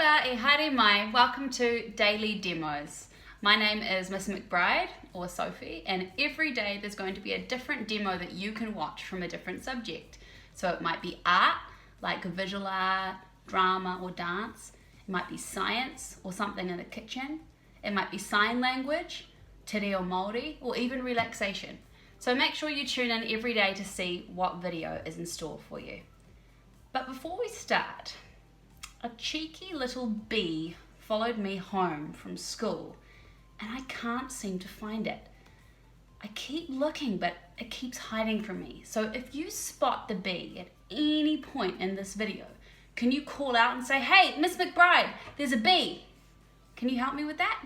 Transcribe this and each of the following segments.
Ora e haere mai, welcome to Daily Demos. My name is Miss McBride, or Sophie, and every day there's going to be a different demo that you can watch from a different subject. So it might be art, like visual art, drama or dance. It might be science or something in the kitchen. It might be sign language, te reo Māori, or even relaxation. So make sure you tune in every day to see what video is in store for you. But before we start, a cheeky little bee followed me home from school and I can't seem to find it. I keep looking, but it keeps hiding from me. So if you spot the bee at any point in this video, can you call out and say, "Hey, Miss McBride, there's a bee." Can you help me with that?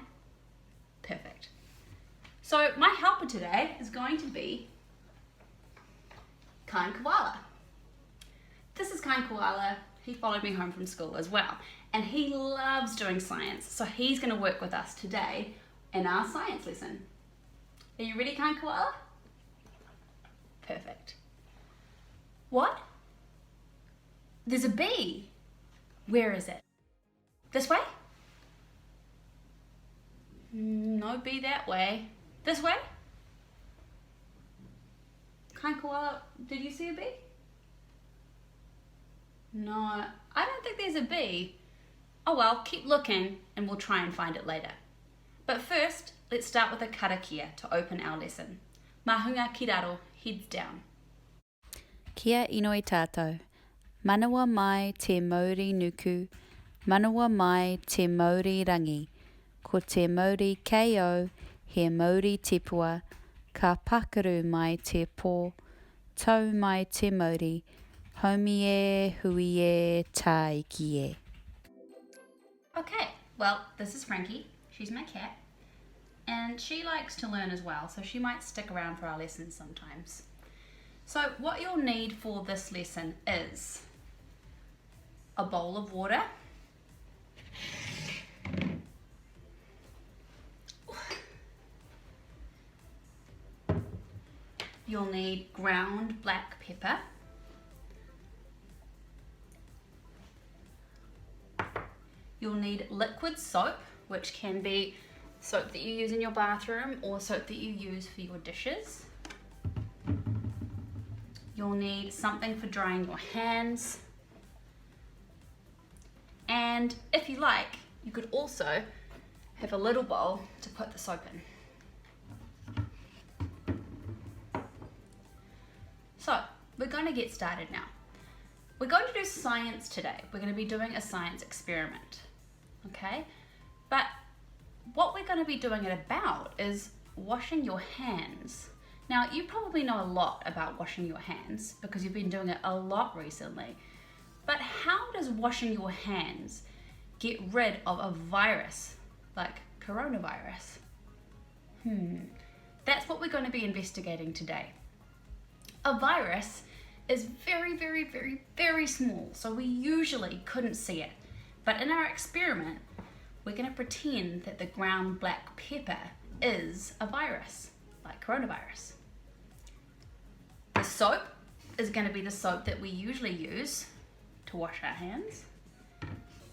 Perfect. So my helper today is going to be Kind Koala. This is Kind Koala. He followed me home from school as well. And he loves doing science. So he's going to work with us today in our science lesson. Are you ready, Kind Koala? Perfect. What? There's a bee. Where is it? This way? No bee that way. This way? Kind Koala, did you see a bee? No, I don't think there's a bee. Oh well, keep looking and we'll try and find it later. But first, let's start with a karakia to open our lesson. Mahunga ki raro, heads down. Kia inoi tātou. Manawa mai te Māori nuku, manawa mai te Māori rangi. Ko te Māori KO, he Māori tipua, ka pakaru mai te pō, tau mai te Māori, homi e, hui e, tā iki e. Okay, well, this is Frankie. She's my cat. And she likes to learn as well, so she might stick around for our lessons sometimes. So what you'll need for this lesson is a bowl of water, you'll need ground black pepper, you'll need liquid soap, which can be soap that you use in your bathroom or soap that you use for your dishes. You'll need something for drying your hands. And if you like, you could also have a little bowl to put the soap in. So, we're going to get started now. We're going to do science today. We're going to be doing a science experiment, okay? But what we're going to be doing it about is washing your hands. Now, you probably know a lot about washing your hands because you've been doing it a lot recently. But how does washing your hands get rid of a virus like coronavirus? That's what we're going to be investigating today. A virus is very, very, very, very small, so we usually couldn't see it. But in our experiment, we're going to pretend that the ground black pepper is a virus, like coronavirus. The soap is going to be the soap that we usually use to wash our hands.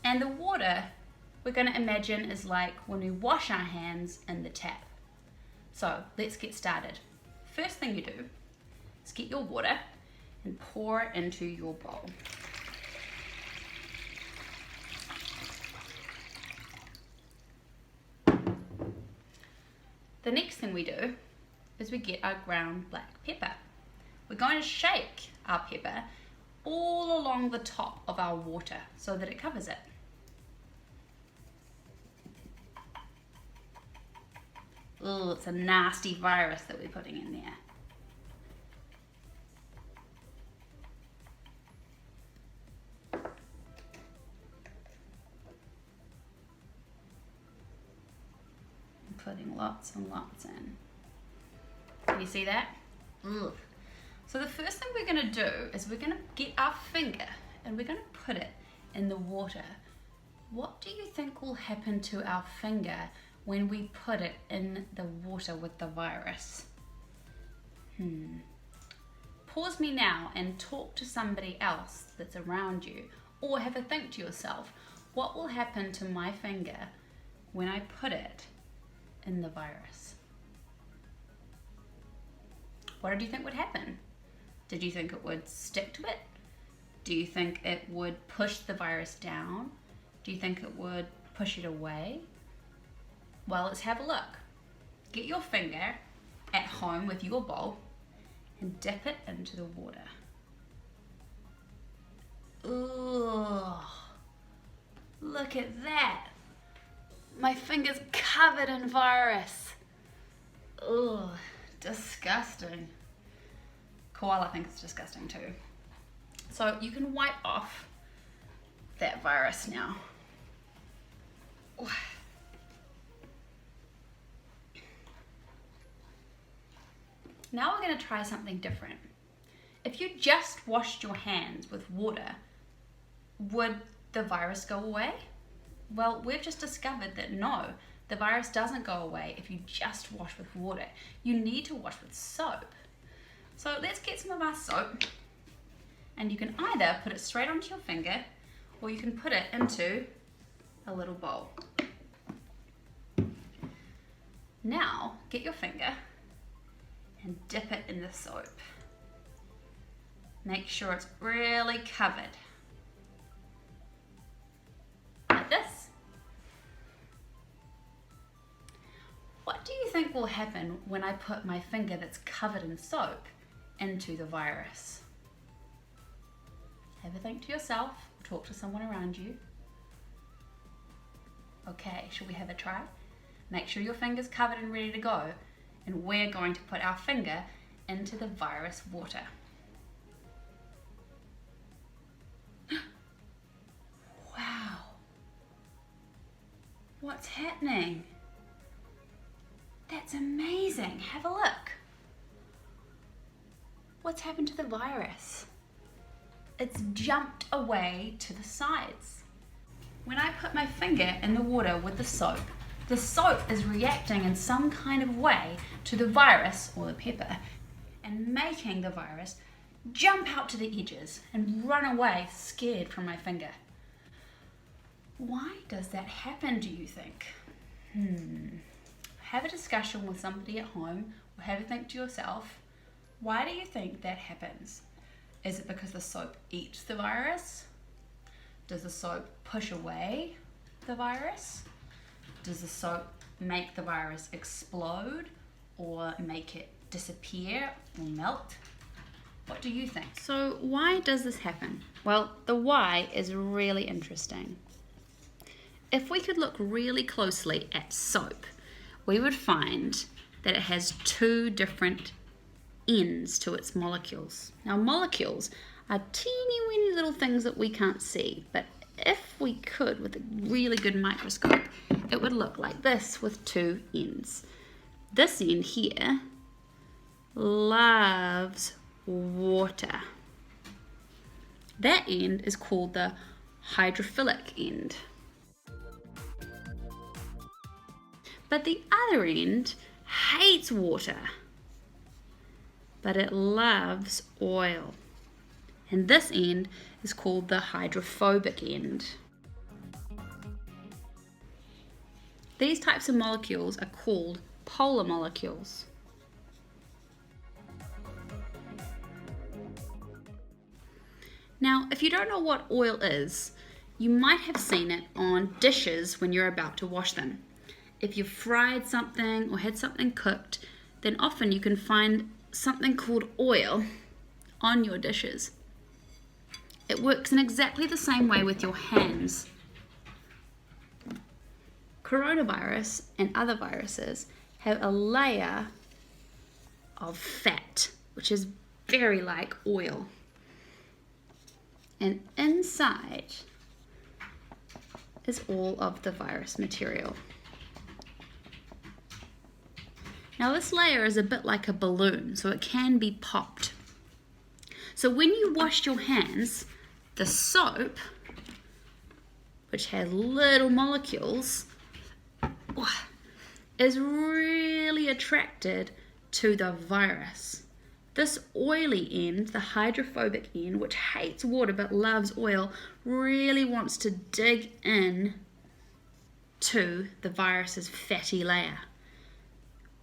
And the water, we're going to imagine is like when we wash our hands in the tap. So let's get started. First thing you do is get your water and pour it into your bowl. The next thing we do is we get our ground black pepper. We're going to shake our pepper all along the top of our water so that it covers it. Oh, it's a nasty virus that we're putting in there. Putting lots and lots in. Can you see that? Ugh. So the first thing we're going to do is we're going to get our finger and we're going to put it in the water. What do you think will happen to our finger when we put it in the water with the virus? Pause me now and talk to somebody else that's around you, or have a think to yourself. what will happen to my finger when I put it in the virus? What did you think would happen? Did you think it would stick to it? Do you think it would push the virus down? Do you think it would push it away? Well, let's have a look. Get your finger at home with your bowl and dip it into the water. Ugh, look at that. My finger's covered in virus. Ugh, disgusting. Koala thinks it's disgusting too. So you can wipe off that virus now. Now we're going to try something different. If you just washed your hands with water, would the virus go away? Well, we've just discovered that no, the virus doesn't go away if you just wash with water. You need to wash with soap. So let's get some of our soap, and you can either put it straight onto your finger or you can put it into a little bowl. Now get your finger and dip it in the soap. Make sure it's really covered. Like this. What do you think will happen when I put my finger that's covered in soap into the virus? Have a think to yourself, talk to someone around you. Okay, shall we have a try? Make sure your finger's covered and ready to go, and we're going to put our finger into the virus water. Wow. What's happening? That's amazing. Have a look. What's happened to the virus? It's jumped away to the sides. When I put my finger in the water with the soap is reacting in some kind of way to the virus or the pepper and making the virus jump out to the edges and run away scared from my finger. Why does that happen, do you think? Have a discussion with somebody at home or have a think to yourself. Why do you think that happens? Is it because the soap eats the virus? Does the soap push away the virus? Does the soap make the virus explode or make it disappear or melt? What do you think? So why does this happen? Well, the why is really interesting. If we could look really closely at soap, we would find that it has two different ends to its molecules. Now, molecules are teeny weeny little things that we can't see, but if we could with a really good microscope, it would look like this with two ends. This end here loves water. That end is called the hydrophilic end. But the other end hates water, but it loves oil. And this end is called the hydrophobic end. These types of molecules are called polar molecules. Now, if you don't know what oil is, you might have seen it on dishes when you're about to wash them. If you've fried something or had something cooked, then often you can find something called oil on your dishes. It works in exactly the same way with your hands. Coronavirus and other viruses have a layer of fat, which is very like oil. And inside is all of the virus material. Now this layer is a bit like a balloon, so it can be popped. So when you washed your hands, the soap, which has little molecules, is really attracted to the virus. This oily end, the hydrophobic end, which hates water but loves oil, really wants to dig in to the virus's fatty layer.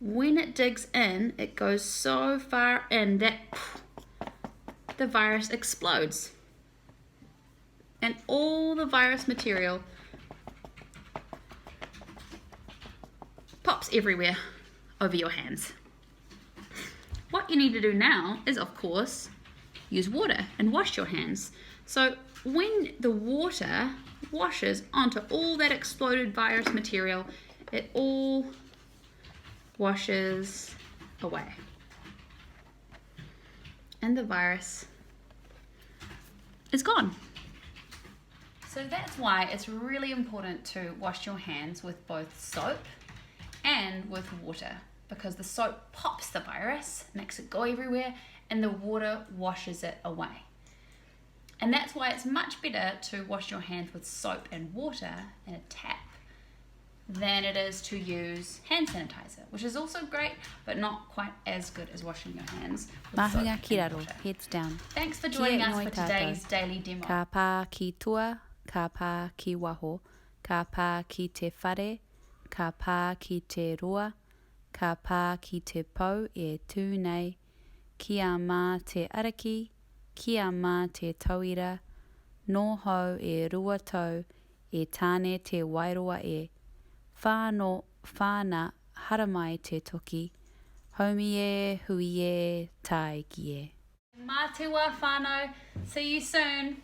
When it digs in, it goes so far in that the virus explodes. And all the virus material pops everywhere over your hands. What you need to do now is, of course, use water and wash your hands. So when the water washes onto all that exploded virus material, it all washes away. And the virus is gone. So that's why it's really important to wash your hands with both soap and with water, because the soap pops the virus, makes it go everywhere, and the water washes it away. And that's why it's much better to wash your hands with soap and water in a tap than it is to use hand sanitizer, which is also great, but not quite as good as washing your hands with soap Mahuinga ki and raro, water. heads down. Thanks for joining Kia us inoi for tātou. today's daily demo. Ka pā ki tua, ka pā ki waho, ka pā ki te whare, ka pā ki te roa, ka pā ki te pau e tū nei, kia mā te araki, kia mā te tauira, nō hau e rua tau, e tāne te wairoa e, whānō whāna haramai te toki, haumi e, hui e, tai ki e. Mā te wā whānau. See you soon.